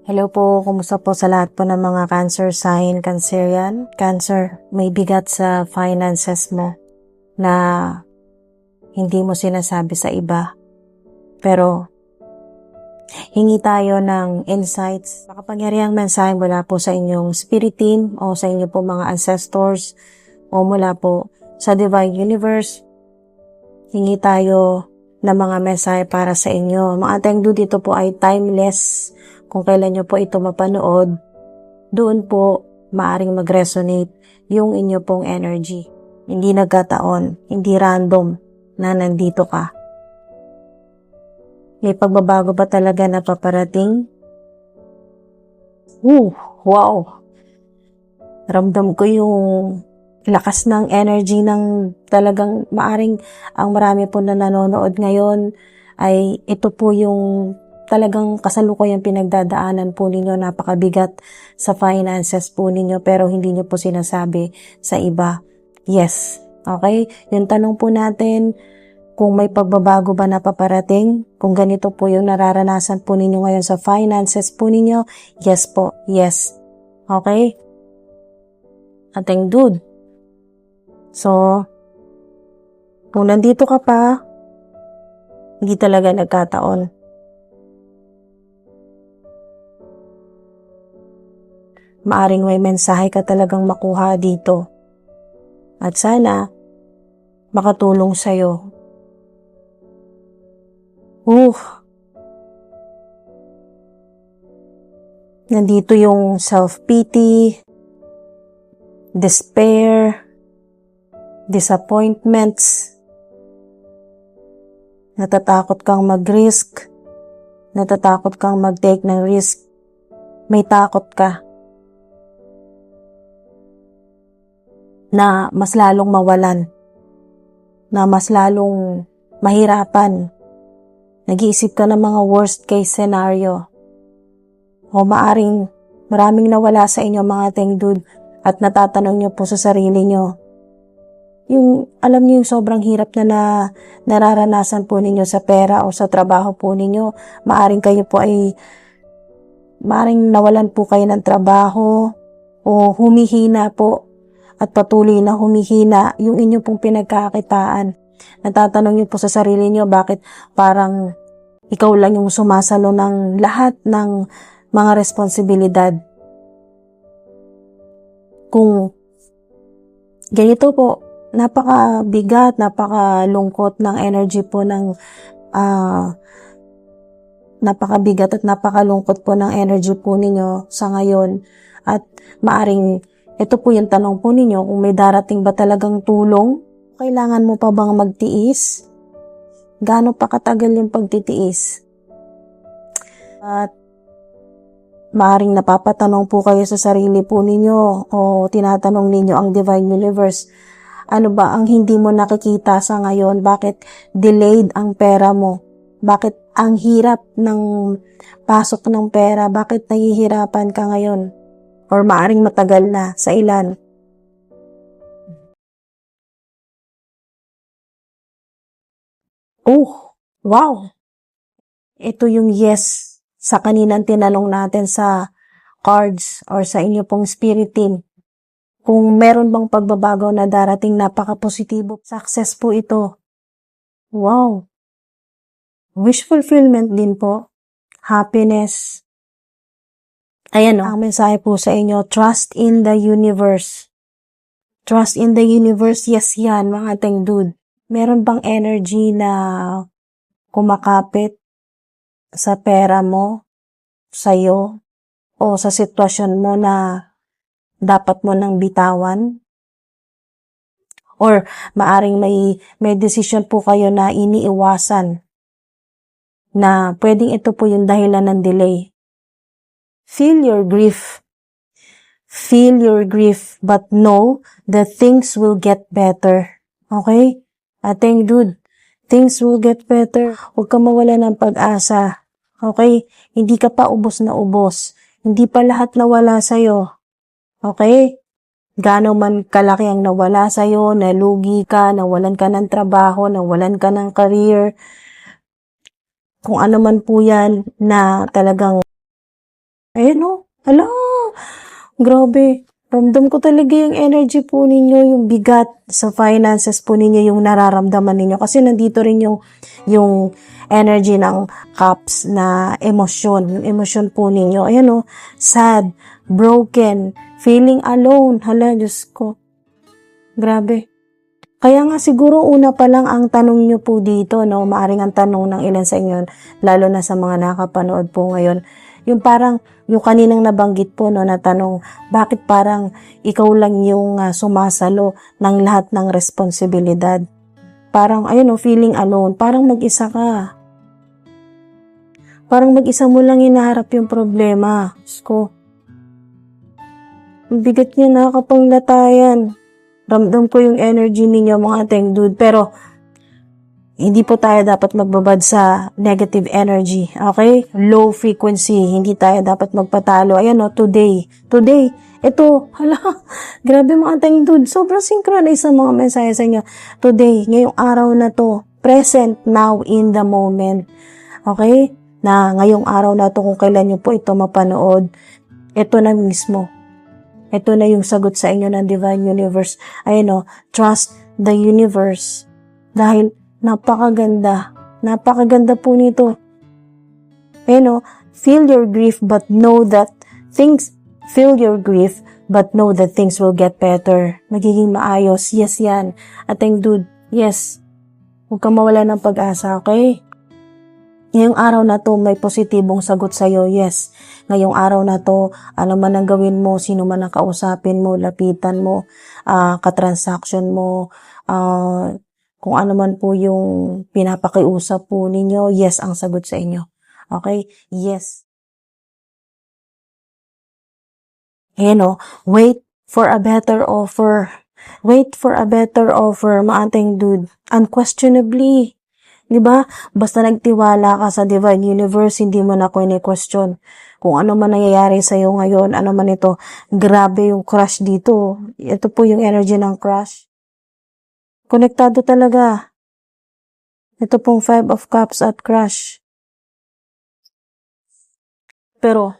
Hello po, kumusta po sa lahat po ng mga cancer sign, cancerian? Cancer, may bigat sa finances mo na hindi mo sinasabi sa iba. Pero, hingi tayo ng insights, makapangyarihang mensahe mula po sa inyong spirit team o sa inyo po mga ancestors o mula po sa Divine Universe. Hingi tayo ng mga mensahe para sa inyo. Mga tengdu dito po ay timeless. Kung kailan nyo po ito mapanood, doon po maaring mag-resonate yung inyo pong energy. Hindi nagkataon, hindi random na nandito ka. May pagbabago ba talaga na paparating? Wow! Ramdam ko yung lakas ng energy ng talagang maaring ang marami po na nanonood ngayon ay ito po yung talagang kasalukuyang pinagdadaanan po ninyo, napakabigat sa finances po ninyo pero hindi nyo po sinasabi sa iba. Yes. Okay? Yung tanong po natin, kung may pagbabago ba na paparating, kung ganito po yung nararanasan po ninyo ngayon sa finances po ninyo, yes po, yes. Okay? Ating dude. So, kung nandito ka pa, hindi talaga nagkataon. Maaring may mensahe ka talagang makuha dito. At sana, makatulong sa'yo. Nandito yung self-pity, despair, disappointments, natatakot kang mag-risk, natatakot kang mag-take ng risk, may takot ka na mas lalong mawalan, na mas lalong mahirapan. Nag-iisip ka ng mga worst case scenario. O maaring maraming nawala sa inyo mga tengdud at natatanong nyo po sa sarili nyo. Yung, alam nyo yung sobrang hirap na nararanasan po ninyo sa pera o sa trabaho po ninyo. Maaring kayo po ay, maaring nawalan po kayo ng trabaho o humihina po at patuloy na humihina yung inyo pong pinagkakitaan. Natatanong niyo po sa sarili niyo bakit parang ikaw lang yung sumasalo ng lahat ng mga responsibilidad. Kung ganito po, napakabigat, napakalungkot ng energy po ng napakabigat at napakalungkot po ng energy po ninyo sa ngayon. At maaring ito po yung tanong po ninyo, kung may darating ba talagang tulong? Kailangan mo pa bang magtiis? Gaano pa katagal yung pagtitiis? At maaring napapatanong po kayo sa sarili po ninyo o tinatanong ninyo ang Divine Universe, ano ba ang hindi mo nakikita sa ngayon? Bakit delayed ang pera mo? Bakit ang hirap ng pasok ng pera? Bakit nahihirapan ka ngayon? Or maaring matagal na sa ilan. Wow! Ito yung yes sa kaninang tinanong natin sa cards or sa inyo pong spirit team. Kung meron bang pagbabago na darating, napaka-positibo. Success po ito. Wow! Wish fulfillment din po. Happiness. Ayan ang mensahe po sa inyo, trust in the universe. Trust in the universe, yes yan mga tengdud. Meron bang energy na kumakapit sa pera mo, sa'yo, o sa sitwasyon mo na dapat mo nang bitawan? Or maaring may decision po kayo na iniiwasan na pwedeng ito po yung dahilan ng delay. Feel your grief. Feel your grief, but know that things will get better. Okay? Ating dude, things will get better. Huwag ka mawala ng pag-asa. Okay? Hindi ka pa ubos na ubos. Hindi pa lahat nawala sa'yo. Okay? Gaano man kalaki ang nawala sa'yo, nalugi ka, nawalan ka ng trabaho, nawalan ka ng career. Kung ano man po yan na talagang Grabe. Ramdam ko talaga yung energy po ninyo, yung bigat sa finances po ninyo, yung nararamdaman ninyo. Kasi nandito rin yung energy ng cups na emosyon. Yung emosyon po ninyo. Ayan o, sad, broken, feeling alone. Hala, Diyos ko. Grabe. Kaya nga siguro una pa lang ang tanong nyo po dito, no? Maaring ang tanong ng ilan sa inyo, lalo na sa mga nakapanood po ngayon, yung parang, yung kaninang nabanggit po, no, na tanong, bakit parang ikaw lang yung sumasalo ng lahat ng responsibilidad? Parang, ayun, no, feeling alone, parang mag-isa ka. Parang mag-isa mo lang hinaharap yung problema. Diyos ko. Ang bigat niya, nakakapanglatayan. Ramdam ko yung energy ninyo mga teng dude, pero hindi po tayo dapat magbabad sa negative energy, okay? Low frequency, hindi tayo dapat magpatalo. Ayan o, today, ito, hala, grabe mga teng dude, sobrang synchronize sa mga mensahe sa inyo. Today, ngayong araw na to, present now in the moment, okay? Na ngayong araw na to, kung kailan nyo po ito mapanood, ito na mismo. Ito na yung sagot sa inyo ng Divine Universe. Ayun o, trust the universe. Dahil napakaganda. Napakaganda po nito. Ayun o, feel your grief but know that things will get better. Magiging maayos. Yes, yan. Ating dude, yes. Huwag kang mawala ng pag-asa, okay? Ngayong araw na to, may positibong sagot sa'yo, yes. Ngayong araw na to, ano man ang gawin mo, sino man ang kausapin mo, lapitan mo, katransaction mo, kung ano man po yung pinapakiusap po ninyo, yes ang sagot sa inyo. Okay? Yes. Ayan o, wait for a better offer. Wait for a better offer, maating dude. Unquestionably. Diba? Basta nagtiwala ka sa Divine Universe, hindi mo na question kung ano man nangyayari sa'yo ngayon, ano man ito. Grabe yung crush dito. Ito po yung energy ng crush. Konektado talaga. Ito pong 5 of Cups at crush. Pero,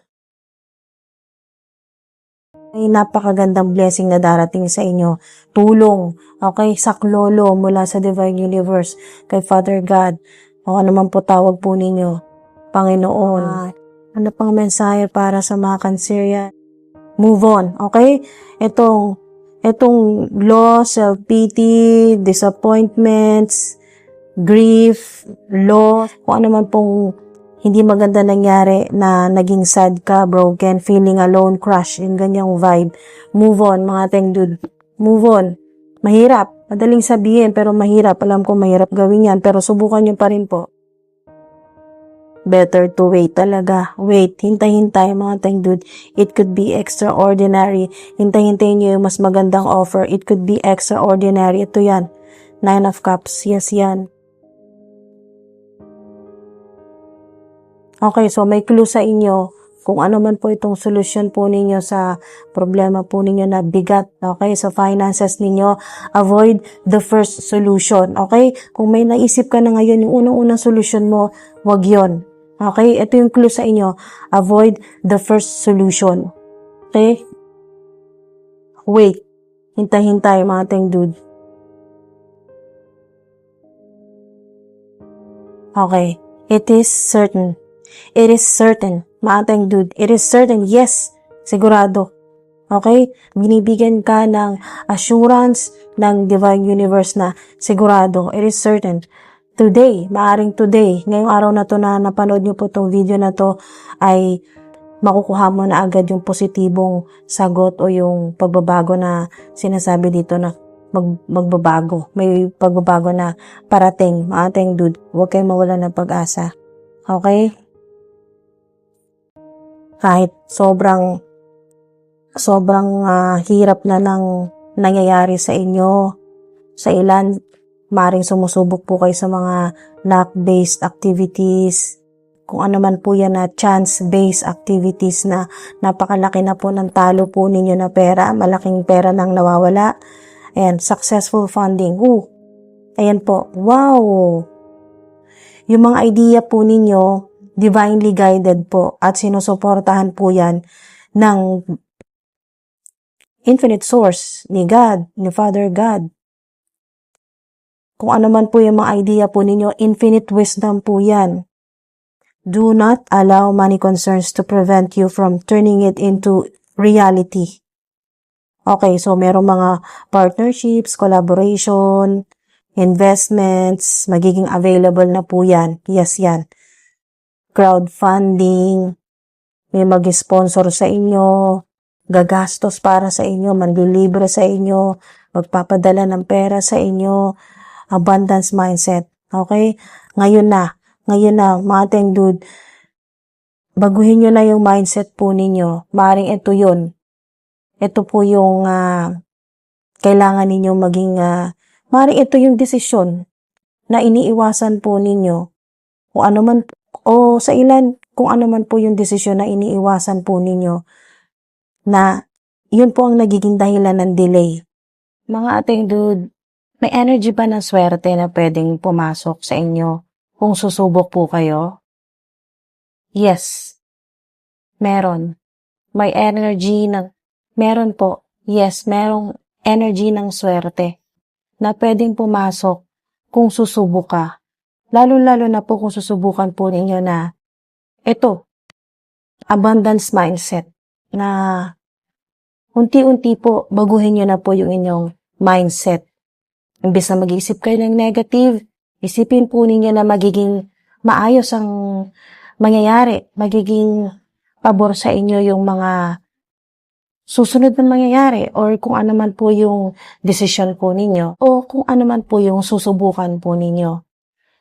may napakagandang blessing na darating sa inyo. Tulong, okay, saklolo mula sa Divine Universe, kay Father God, o ano man po tawag po ninyo, Panginoon. Ano pang mensahe para sa mga Cancerian? Move on, okay? Itong loss, self-pity, disappointments, grief, loss, kung ano man pong hindi maganda nangyari na naging sad ka, broken, feeling alone, crush, yung ganyang vibe. Move on, mga teng dude. Move on. Mahirap. Madaling sabihin, pero mahirap. Alam ko mahirap gawin yan, pero subukan nyo pa rin po. Better to wait talaga. Wait, hintay-hintay mga teng dude. It could be extraordinary. Hintay-hintay nyo yung mas magandang offer. It could be extraordinary. Ito yan. 9 of Cups. Yes, yan. Okay, so may clue sa inyo kung ano man po itong solusyon po ninyo sa problema po ninyo na bigat, okay, sa finances ninyo. Avoid the first solution, okay? Kung may naisip ka na ngayon, yung unang-unang solusyon mo, wag yon. Okay, ito yung clue sa inyo. Avoid the first solution. Okay? Wait. Hintay-hintay mga teng dude. Okay. It is certain. It is certain. Mga teng dude. It is certain. Yes. Sigurado. Okay? Binibigyan ka ng assurance ng Divine Universe na sigurado. It is certain. Today, maaring today, ngayong araw na to na napanood nyo po itong video na to, ay makukuha mo na agad yung positibong sagot o yung pagbabago na sinasabi dito na magbabago. May pagbabago na parating, mga teng dude. Huwag kayong mawala ng pag-asa. Okay? Kahit sobrang hirap na nang nangyayari sa inyo, sa ilan, maring sumusubok po kayo sa mga luck-based activities, kung ano man po yan na chance-based activities na napakalaki na po ng talo po ninyo na pera, malaking pera nang nawawala. Ayan, successful funding. Ayan po, wow! Yung mga idea po ninyo, divinely guided po at sinusuportahan po yan ng infinite source, ni God, ni Father God. Kung ano man po yung mga idea po ninyo, infinite wisdom po yan. Do not allow money concerns to prevent you from turning it into reality. Okay, so merong mga partnerships, collaboration, investments, magiging available na po yan. Yes, yan. Crowdfunding, may mag-sponsor sa inyo, gagastos para sa inyo, manlilibre sa inyo, magpapadala ng pera sa inyo, abundance mindset. Okay? Ngayon na, mga ating dude, baguhin nyo na yung mindset po ninyo. Maaaring ito yun. Ito po yung kailangan ninyo maging, maaaring ito yung desisyon na iniiwasan po ninyo. Kung ano man, o sa ilan, kung ano man po yung desisyon na iniiwasan po ninyo, na yun po ang nagiging dahilan ng delay. Mga ating dude, may energy ba ng swerte na pwedeng pumasok sa inyo kung susubok po kayo? Yes. Meron. May energy ng, meron po. Yes, merong energy ng swerte na pwedeng pumasok kung susubok ka. Lalo-lalo na po kung susubukan po ninyo na ito, abundance mindset na unti-unti po baguhin nyo na po yung inyong mindset. Imbes na mag-iisip kayo ng negative, isipin po ninyo na magiging maayos ang mangyayari, magiging pabor sa inyo yung mga susunod na mangyayari or kung ano man po yung decision po ninyo o kung ano man po yung susubukan po ninyo.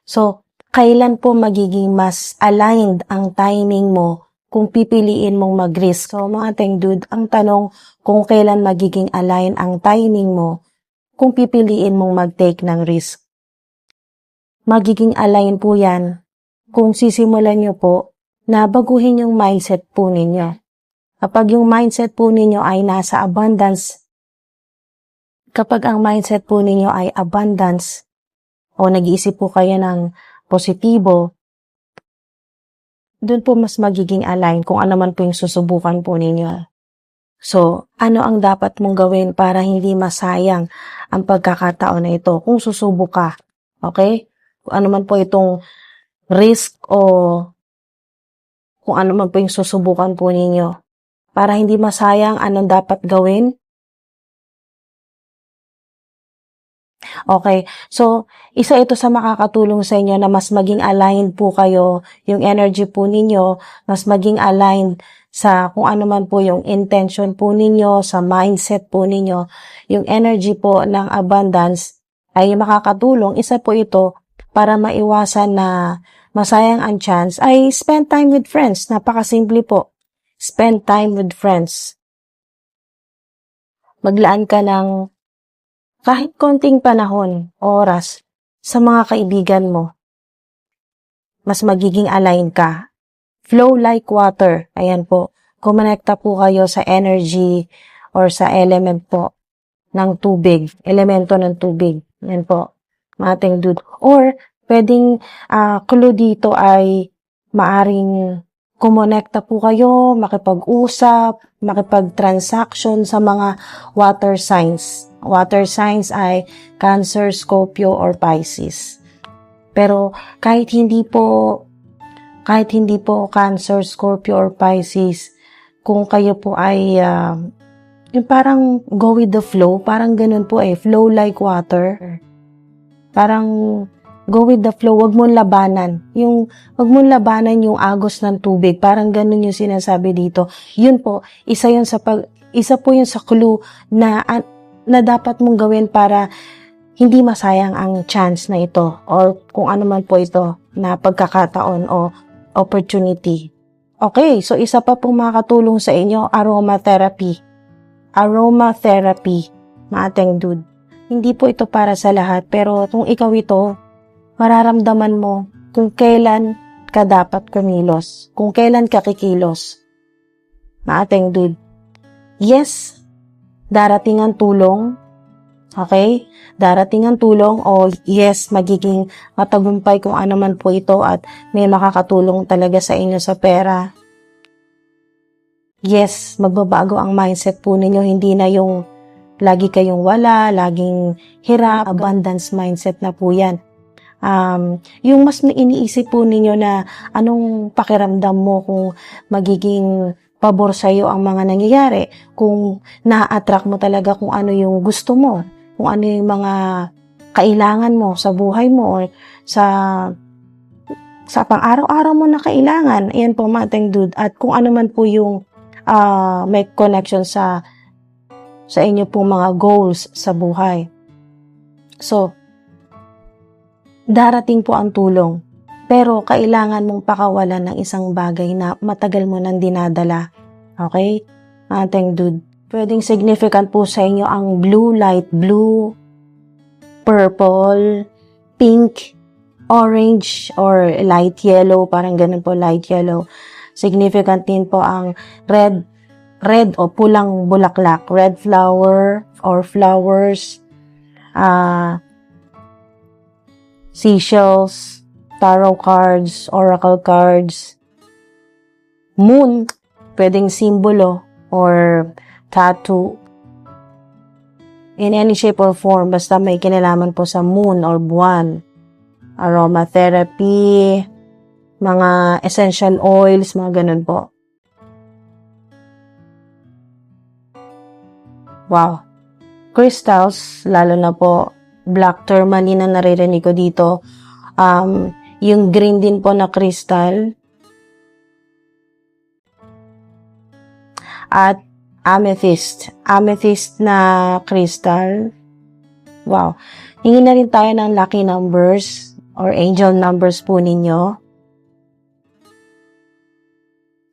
So, kailan po magiging mas aligned ang timing mo kung pipiliin mong mag-risk? So, mga ating dude, ang tanong kung kailan magiging aligned ang timing mo kung pipiliin mong mag-take ng risk. Magiging aligned po yan kung sisimulan nyo po na baguhin yung mindset po ninyo. Kapag yung mindset po ninyo ay nasa abundance, kapag ang mindset po ninyo ay abundance, o nag-iisip po kayo ng positibo, doon po mas magiging align kung ano man po yung susubukan po ninyo. So, ano ang dapat mong gawin para hindi masayang ang pagkakataon na ito kung susubok ka? Okay? Kung ano man po itong risk o kung ano man po yung susubukan po ninyo. Para hindi masayang, anong dapat gawin? Okay, so isa ito sa makakatulong sa inyo na mas maging aligned po kayo, yung energy po ninyo, mas maging aligned sa kung ano man po yung intention po ninyo, sa mindset po ninyo, yung energy po ng abundance ay makakatulong. Isa po ito para maiwasan na masayang ang chance ay spend time with friends. Napakasimple po. Spend time with friends. Maglaan ka ng kahit konting panahon, oras, sa mga kaibigan mo, mas magiging align ka. Flow like water. Ayan po. Kumonekta po kayo sa energy or sa element po ng tubig. Elemento ng tubig. Ayan po. Mating dude. Or, pwedeng clue dito ay maaring kumonekta po kayo, makipag-usap, makipag-transaction sa mga water signs. Water signs ay Cancer, Scorpio, or Pisces. Pero kahit hindi po Cancer, Scorpio, or Pisces, kung kayo po ay yung parang go with the flow, parang ganun po flow like water. Parang go with the flow, wag mong labanan. Wag mong labanan yung agos ng tubig. Parang ganun yung sinasabi dito. Yun po, isa po yun sa clue na dapat mong gawin para hindi masayang ang chance na ito or kung ano man po ito na pagkakataon o opportunity. Okay, so isa pa pong makakatulong sa inyo, aromatherapy. Aromatherapy, maating dude. Hindi po ito para sa lahat, pero kung ikaw ito, mararamdaman mo kung kailan ka dapat kumilos, kung kailan ka kikilos. Maating dude. Yes, darating ang tulong. Okay? Darating ang tulong o yes, magiging matagumpay kung ano man po ito at may makakatulong talaga sa inyo sa pera. yes, magbabago ang mindset po ninyo. Hindi na yung lagi kayong wala, laging hirap, abundance mindset na po yan. Yung mas iniisip po ninyo na anong pakiramdam mo kung magiging pabor sa'yo ang mga nangyayari, kung na-attract mo talaga kung ano yung gusto mo, kung ano yung mga kailangan mo sa buhay mo or sa pang-araw-araw mo na kailangan. Ayan po mga dude. At kung ano man po yung may connection sa inyo pong mga goals sa buhay. So, darating po ang tulong. Pero kailangan mong pakawalan ng isang bagay na matagal mo nang dinadala. Okay? Ating dude. Pwedeng significant po sa inyo ang blue, light blue, purple, pink, orange, or light yellow. Parang ganun po, light yellow. Significant din po ang red o pulang bulaklak, red flower or flowers, seashells, tarot cards, oracle cards, moon, pwedeng simbolo or tattoo. In any shape or form, basta may kinalaman po sa moon or buwan. Aromatherapy, mga essential oils, mga ganun po. Wow. Crystals, lalo na po black tourmaline na naririnig ko dito. Yung green din po na crystal. At amethyst. Amethyst na crystal. Wow. Hingi na rin tayo ng lucky numbers or angel numbers po ninyo.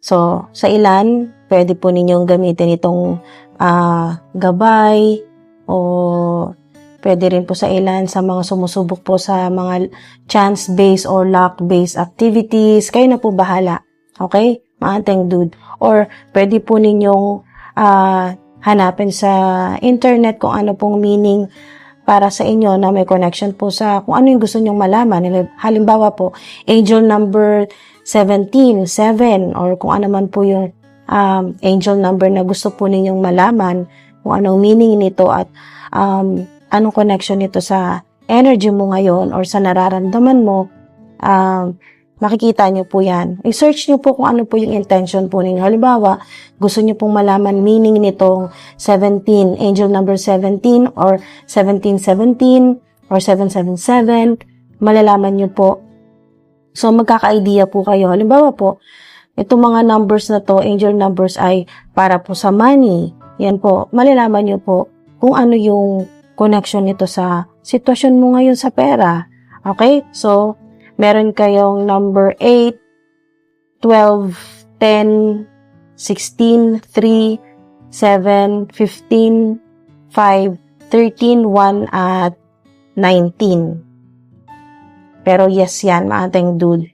So, sa ilan, pwede po ninyong gamitin itong gabay o pwede rin po sa ilan sa mga sumusubok po sa mga chance-based or luck-based activities. Kayo na po bahala. Okay? Mga ating dude. Or pwede po ninyong hanapin sa internet kung ano pong meaning para sa inyo na may connection po sa kung ano yung gusto nyong malaman. Halimbawa po, angel number 17, 7, or kung ano man po yung angel number na gusto po ninyong malaman, kung anong meaning nito at anong connection nito sa energy mo ngayon or sa nararamdaman mo, makikita nyo po yan. I-search nyo po kung ano po yung intention po ninyo. Halimbawa, gusto nyo pong malaman meaning nitong 17, angel number 17 or 1717 or 777, malalaman nyo po. So, magkaka-idea po kayo. Halimbawa po, itong mga numbers na to, angel numbers ay para po sa money. Yan po, malalaman nyo po kung ano yung connection nito sa sitwasyon mo ngayon sa pera. Okay? So, meron kayong number 8, 12, 10, 16, 3, 7, 15, 5, 13, 1, at 19. Pero yes yan, mga ating dude.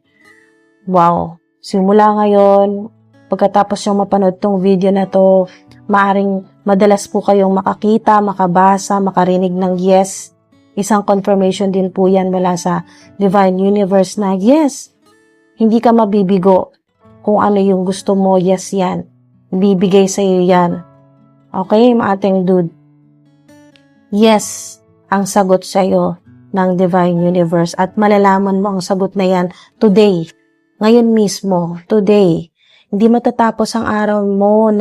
Wow. Simula ngayon, pagkatapos yung mapanood tong video na to, maaring madalas po kayong makakita, makabasa, makarinig ng yes. Isang confirmation din po yan mula sa Divine Universe na yes, hindi ka mabibigo. Kung ano yung gusto mo, yes yan. Bibigay sa iyo yan. Okay, mga ating dude? Yes, ang sagot sa iyo ng Divine Universe at malalaman mo ang sagot na yan today. Ngayon mismo, today. Hindi matatapos ang araw mo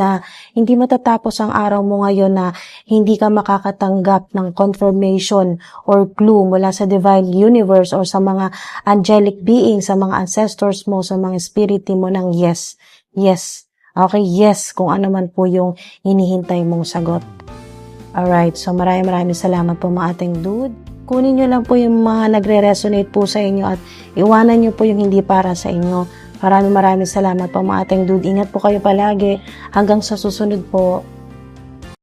ngayon na hindi ka makakatanggap ng confirmation or clue mula sa Divine Universe or sa mga angelic beings, sa mga ancestors mo, sa mga spirit mo ng yes. Yes. Okay, yes, kung ano man po yung hinihintay mong sagot. Alright, so maraming salamat po mga ating dude. Kunin nyo lang po yung mga nagre-resonate po sa inyo at iwanan nyo po yung hindi para sa inyo. Maraming salamat po mga ating dude. Ingat po kayo palagi. Hanggang sa susunod po.